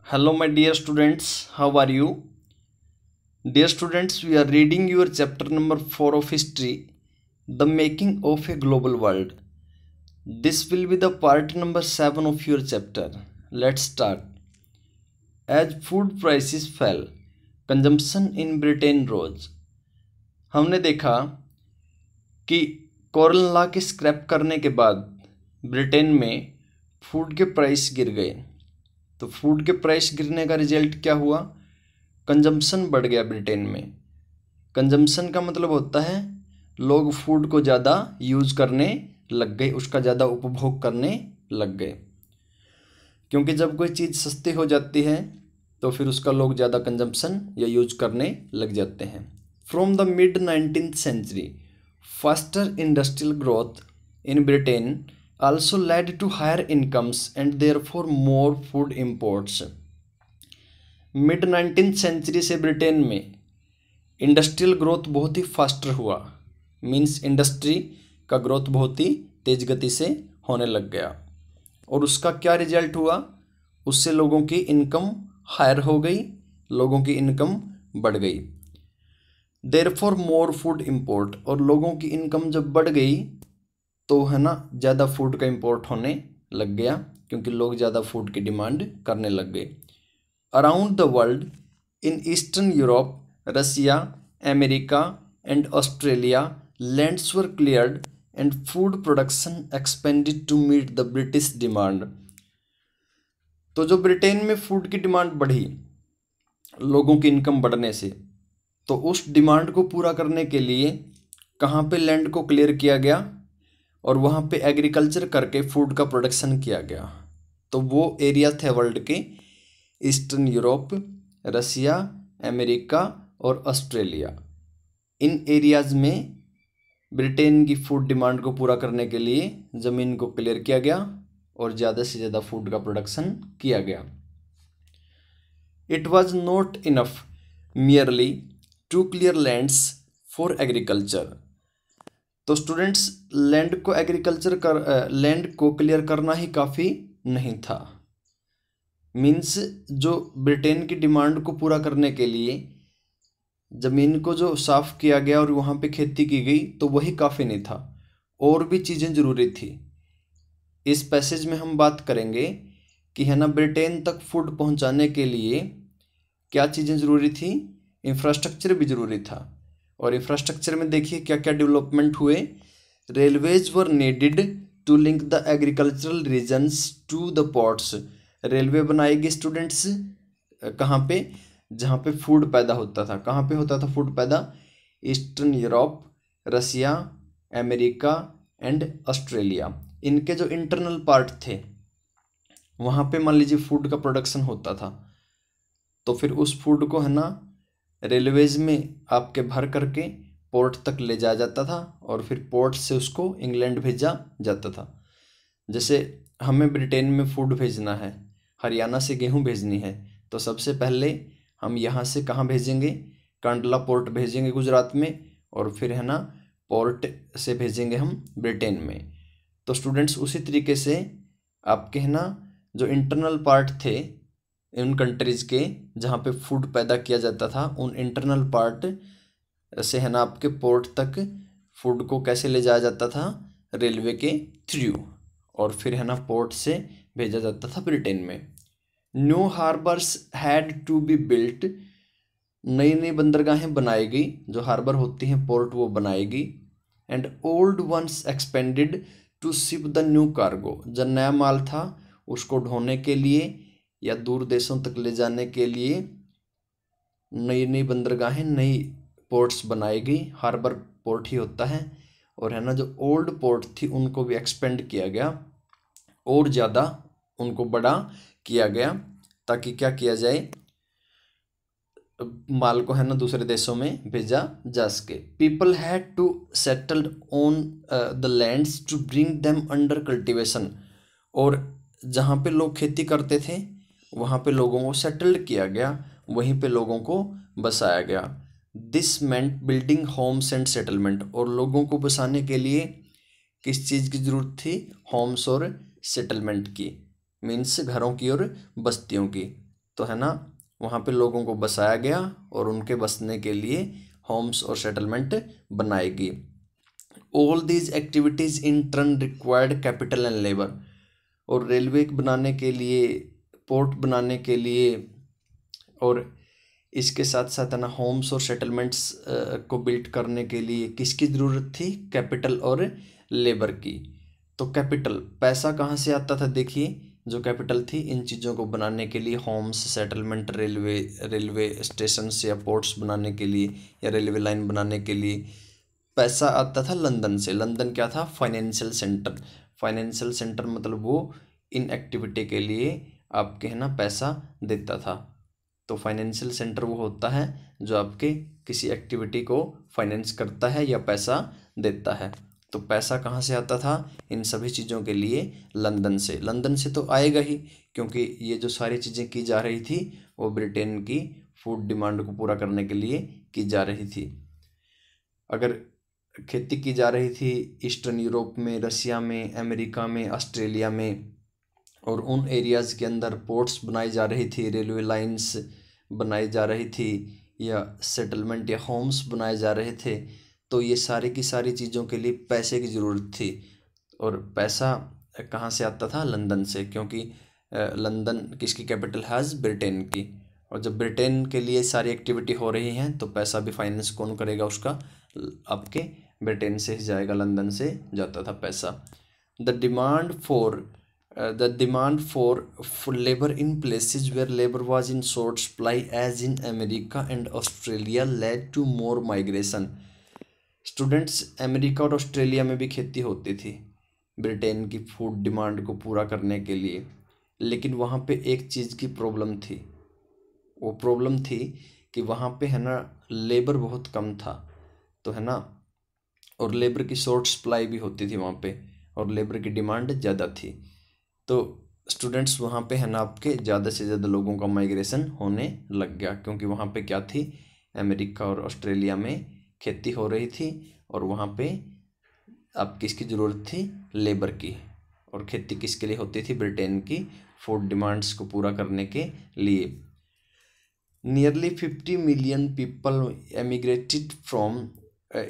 Hello, my dear students. How are you? Dear students, we are reading your chapter number 4 of history, The Making of a Global World. This will be the part number 7 of your chapter. Let's start. As food prices fell, consumption in Britain rose. हमने देखा कि corn law के scrap करने के बाद Britain में food के price गिर गए। तो फूड के प्राइस गिरने का रिजल्ट क्या हुआ? कंजम्पशन बढ़ गया ब्रिटेन में। कंजम्पशन का मतलब होता है लोग फूड को ज़्यादा यूज़ करने लग गए, उसका ज़्यादा उपभोग करने लग गए। क्योंकि जब कोई चीज़ सस्ती हो जाती है तो फिर उसका लोग ज़्यादा कंजम्पशन या यूज करने लग जाते हैं। From the mid 19th century faster industrial growth in Britain also led to higher incomes and therefore more food imports. Mid 19th century से ब्रिटेन में इंडस्ट्रियल ग्रोथ बहुत ही फास्टर हुआ। मीन्स इंडस्ट्री का ग्रोथ बहुत ही तेज गति से होने लग गया और उसका क्या रिजल्ट हुआ? उससे लोगों की इनकम हायर हो गई, लोगों की इनकम बढ़ गई। देयरफॉर मोर फूड इंपोर्ट, और लोगों की इनकम जब बढ़ गई तो है ना ज़्यादा फूड का इंपोर्ट होने लग गया, क्योंकि लोग ज़्यादा फूड की डिमांड करने लग गए। Around the world in Eastern Europe, Russia, America and Australia lands were cleared and food production expanded to meet the British demand. तो जो ब्रिटेन में फूड की डिमांड बढ़ी लोगों की इनकम बढ़ने से, तो उस डिमांड को पूरा करने के लिए कहाँ पे लैंड को क्लियर किया गया और वहाँ पे एग्रीकल्चर करके फूड का प्रोडक्शन किया गया। तो वो एरिया थे वर्ल्ड के ईस्टर्न यूरोप, रसिया, अमेरिका और ऑस्ट्रेलिया। इन एरियाज़ में ब्रिटेन की फूड डिमांड को पूरा करने के लिए ज़मीन को क्लियर किया गया और ज़्यादा से ज़्यादा फूड का प्रोडक्शन किया गया। It was not enough merely to clear lands for agriculture. तो स्टूडेंट्स, लैंड को क्लियर करना ही काफ़ी नहीं था। मीन्स जो ब्रिटेन की डिमांड को पूरा करने के लिए ज़मीन को जो साफ़ किया गया और वहाँ पे खेती की गई, तो वही काफ़ी नहीं था, और भी चीज़ें ज़रूरी थी। इस पैसेज में हम बात करेंगे कि है ना ब्रिटेन तक फूड पहुँचाने के लिए क्या चीज़ें ज़रूरी थी। इंफ्रास्ट्रक्चर भी ज़रूरी था, और इंफ्रास्ट्रक्चर में देखिए क्या क्या डेवलपमेंट हुए। Railways were needed to link the agricultural regions to the ports. Railway बनाएगी स्टूडेंट्स कहाँ पे? जहाँ पे फूड पैदा होता था। कहाँ पे होता था फूड पैदा? Eastern Europe, Russia, America and Australia. इनके जो इंटरनल पार्ट थे वहाँ पे मान लीजिए फूड का प्रोडक्शन होता था, तो फिर उस फूड को है ना रेलवेज में आपके भर करके पोर्ट तक ले जाया जाता था और फिर पोर्ट से उसको इंग्लैंड भेजा जाता था। जैसे हमें ब्रिटेन में फूड भेजना है, हरियाणा से गेहूं भेजनी है, तो सबसे पहले हम यहाँ से कहाँ भेजेंगे? कांडला पोर्ट भेजेंगे गुजरात में, और फिर है ना पोर्ट से भेजेंगे हम ब्रिटेन में। तो स्टूडेंट्स उसी तरीके से आपके है ना जो इंटरनल पार्ट थे उन कंट्रीज़ के जहाँ पे फूड पैदा किया जाता था, उन इंटरनल पार्ट से है ना आपके पोर्ट तक फूड को कैसे ले जाया जाता था? रेलवे के थ्रू, और फिर है ना पोर्ट से भेजा जाता था ब्रिटेन में। New harbours had to be built. नई नई बंदरगाहें बनाई गई, जो हार्बर होती हैं पोर्ट वो बनाएगी। And old ones expanded to ship the new cargo. जो नया माल था उसको ढोने के लिए या दूर देशों तक ले जाने के लिए नई नई बंदरगाहें, नई पोर्ट्स बनाई गई। हार्बर पोर्ट ही होता है। और है ना जो ओल्ड पोर्ट थी उनको भी एक्सपेंड किया गया और ज़्यादा उनको बड़ा किया गया, ताकि क्या किया जाए, माल को है ना दूसरे देशों में भेजा जा सके। People had to settled on the lands to bring them under cultivation. और जहाँ पे लोग खेती करते थे वहाँ पे लोगों को सेटल्ड किया गया, वहीं पे लोगों को बसाया गया। This meant building homes and settlement. और लोगों को बसाने के लिए किस चीज़ की ज़रूरत थी? होम्स और सेटलमेंट की, मीन्स घरों की और बस्तियों की। तो है ना वहाँ पे लोगों को बसाया गया और उनके बसने के लिए होम्स और सेटलमेंट बनाएगी। All these activities in turn required capital and labour. और रेलवे बनाने के लिए, पोर्ट बनाने के लिए, और इसके साथ साथ है ना होम्स और सेटलमेंट्स को बिल्ड करने के लिए किसकी ज़रूरत थी? कैपिटल और लेबर की। तो कैपिटल, पैसा कहाँ से आता था? देखिए जो कैपिटल थी इन चीज़ों को बनाने के लिए, होम्स, सेटलमेंट, रेलवे स्टेशन या पोर्ट्स बनाने के लिए या रेलवे लाइन बनाने के लिए पैसा आता था लंदन से। लंदन क्या था? Financial centre. फाइनेंशियल सेंटर मतलब वो इन एक्टिविटी के लिए आपके है ना पैसा देता था। तो फाइनेंशियल सेंटर वो होता है जो आपके किसी एक्टिविटी को फाइनेंस करता है या पैसा देता है। तो पैसा कहाँ से आता था इन सभी चीज़ों के लिए? लंदन से। लंदन से तो आएगा ही, क्योंकि ये जो सारी चीज़ें की जा रही थी वो ब्रिटेन की फूड डिमांड को पूरा करने के लिए की जा रही थी। अगर खेती की जा रही थी ईस्टर्न यूरोप में, रसिया में, अमेरिका में, ऑस्ट्रेलिया में, और उन एरियाज़ के अंदर पोर्ट्स बनाई जा रही थी, रेलवे लाइंस बनाई जा रही थी, या सेटलमेंट या होम्स बनाए जा रहे थे, तो ये सारी की सारी चीज़ों के लिए पैसे की ज़रूरत थी। और पैसा कहाँ से आता था? लंदन से, क्योंकि लंदन किसकी कैपिटल है? ब्रिटेन की। और जब ब्रिटेन के लिए सारी एक्टिविटी हो रही हैं तो पैसा भी फाइनेंस कौन करेगा उसका? आपके ब्रिटेन से ही जाएगा, लंदन से जाता था पैसा। The demand for labor in places where labor was in short supply as in America and Australia led to more migration. Students, America और ऑस्ट्रेलिया में भी खेती होती थी ब्रिटेन की फूड डिमांड को पूरा करने के लिए, लेकिन वहाँ पे एक चीज़ की प्रॉब्लम थी। वो प्रॉब्लम थी कि वहाँ पे है ना लेबर बहुत कम था, तो है ना, और लेबर की शॉर्ट सप्लाई भी होती थी वहाँ पे, और लेबर की डिमांड ज़्यादा थी। तो स्टूडेंट्स वहाँ पे है ना आपके ज़्यादा से ज़्यादा लोगों का माइग्रेशन होने लग गया, क्योंकि वहाँ पे क्या थी? अमेरिका और ऑस्ट्रेलिया में खेती हो रही थी, और वहाँ पे अब किसकी ज़रूरत थी? लेबर की। और खेती किसके लिए होती थी? ब्रिटेन की फूड डिमांड्स को पूरा करने के लिए। Nearly 50 million people emigrated from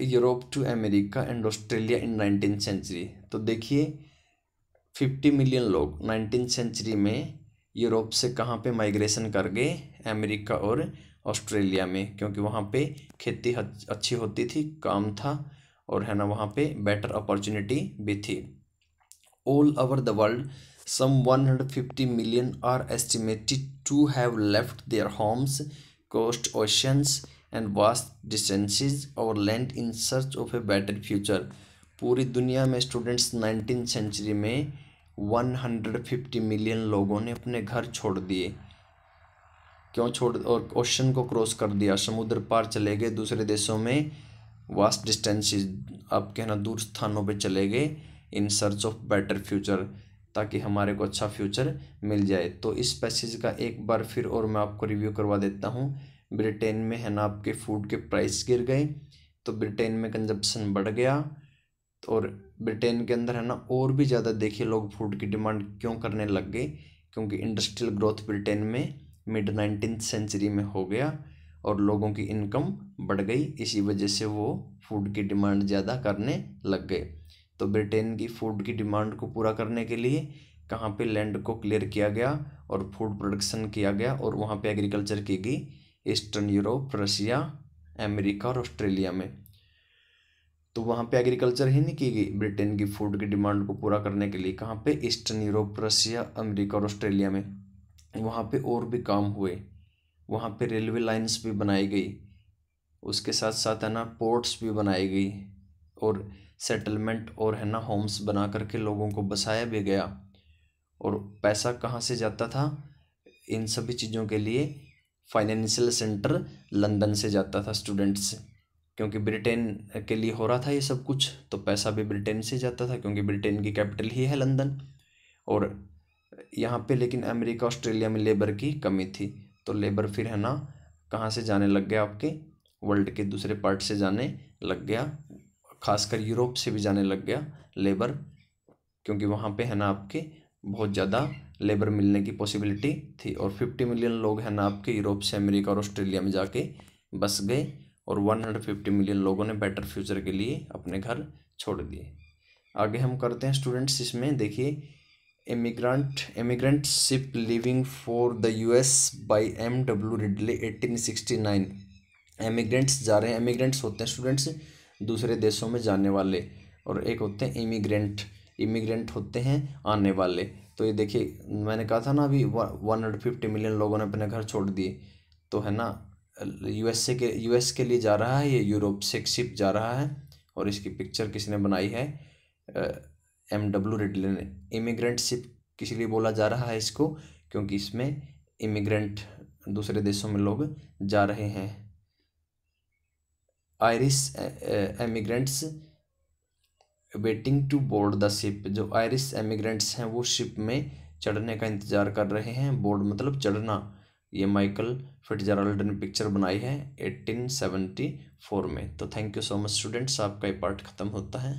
Europe to America and Australia in 19th century. तो देखिए 50 मिलियन लोग 19th सेंचुरी में यूरोप से कहाँ पे माइग्रेशन कर गए? अमेरिका और ऑस्ट्रेलिया में, क्योंकि वहाँ पे खेती अच्छी होती थी, काम था, और है ना वहाँ पे बेटर अपॉर्चुनिटी भी थी। All over the world some 150 million are estimated to have left their homes, crossed oceans and vast distances over land in search of a better future. पूरी दुनिया में स्टूडेंट्स 19th सेंचुरी में 150 million लोगों ने अपने घर छोड़ दिए। क्यों छोड़? और ओशन को क्रॉस कर दिया, समुद्र पार चले गए दूसरे देशों में, वास्ट डिस्टेंसेस, आप कहना दूर स्थानों पे चले गए, in search of better future, ताकि हमारे को अच्छा फ्यूचर मिल जाए। तो इस पैसेज का एक बार फिर और मैं आपको रिव्यू करवा देता हूँ। ब्रिटेन में है ना आपके फूड के प्राइस गिर गए, तो ब्रिटेन में कंजप्शन बढ़ गया, और ब्रिटेन के अंदर है ना और भी ज़्यादा देखिए लोग फूड की डिमांड क्यों करने लग गए? क्योंकि इंडस्ट्रियल ग्रोथ ब्रिटेन में मिड 19th सेंचुरी में हो गया, और लोगों की इनकम बढ़ गई, इसी वजह से वो फूड की डिमांड ज़्यादा करने लग गए। तो ब्रिटेन की फूड की डिमांड को पूरा करने के लिए कहाँ पे लैंड को क्लियर किया गया और फूड प्रोडक्शन किया गया, और वहाँ पे एग्रीकल्चर की गई ईस्टर्न यूरोप, रशिया, अमेरिका और ऑस्ट्रेलिया में। तो वहाँ पे एग्रीकल्चर ही नहीं की गई ब्रिटेन की फूड की डिमांड को पूरा करने के लिए। कहाँ पे? ईस्टर्न यूरोप, रशिया, अमेरिका और ऑस्ट्रेलिया में। वहाँ पे और भी काम हुए, वहाँ पे रेलवे लाइंस भी बनाई गई, उसके साथ साथ है ना पोर्ट्स भी बनाई गई, और सेटलमेंट और है ना होम्स बना करके लोगों को बसाया भी गया। और पैसा कहाँ से जाता था इन सभी चीज़ों के लिए? फाइनेंशियल सेंटर लंदन से जाता था स्टूडेंट्स, क्योंकि ब्रिटेन के लिए हो रहा था ये सब कुछ, तो पैसा भी ब्रिटेन से जाता था, क्योंकि ब्रिटेन की कैपिटल ही है लंदन। और यहाँ पे लेकिन अमेरिका, ऑस्ट्रेलिया में लेबर की कमी थी, तो लेबर फिर है ना कहाँ से जाने लग गया? आपके वर्ल्ड के दूसरे पार्ट से जाने लग गया, खासकर यूरोप से भी जाने लग गया लेबर, क्योंकि वहाँ पे है ना आपके बहुत ज़्यादा लेबर मिलने की पॉसिबिलिटी थी। और 50 मिलियन लोग हैं ना आपके यूरोप से अमेरिका और ऑस्ट्रेलिया में जाके बस गए, और 150 मिलियन लोगों ने बेटर फ्यूचर के लिए अपने घर छोड़ दिए। आगे हम करते हैं स्टूडेंट्स, इसमें देखिए immigrant ship living for the US by M.W. Ridley 1869। Emigrants जा रहे हैं, एमिग्रेंट्स होते हैं स्टूडेंट्स दूसरे देशों में जाने वाले, और एक होते हैं इमिग्रेंट होते हैं आने वाले। तो ये देखिए मैंने कहा था ना अभी 150 मिलियन लोगों ने अपने घर छोड़ दिए, तो है ना यूएस के लिए जा रहा है, ये यूरोप से एक शिप जा रहा है, और इसकी पिक्चर किसने बनाई है, M.W. रिडले ने। इमिग्रेंट शिप किस लिए बोला जा रहा है इसको, क्योंकि इसमें इमिग्रेंट दूसरे देशों में लोग जा रहे हैं। Irish emigrants waiting to board the ship, जो आयरिश एमिग्रेंट्स हैं वो शिप में चढ़ने का इंतज़ार कर रहे हैं, बोर्ड मतलब चढ़ना। ये माइकल फिट्जराल्ड ने पिक्चर बनाई है 1874 में। तो thank you so much students, आपका ये पार्ट ख़त्म होता है।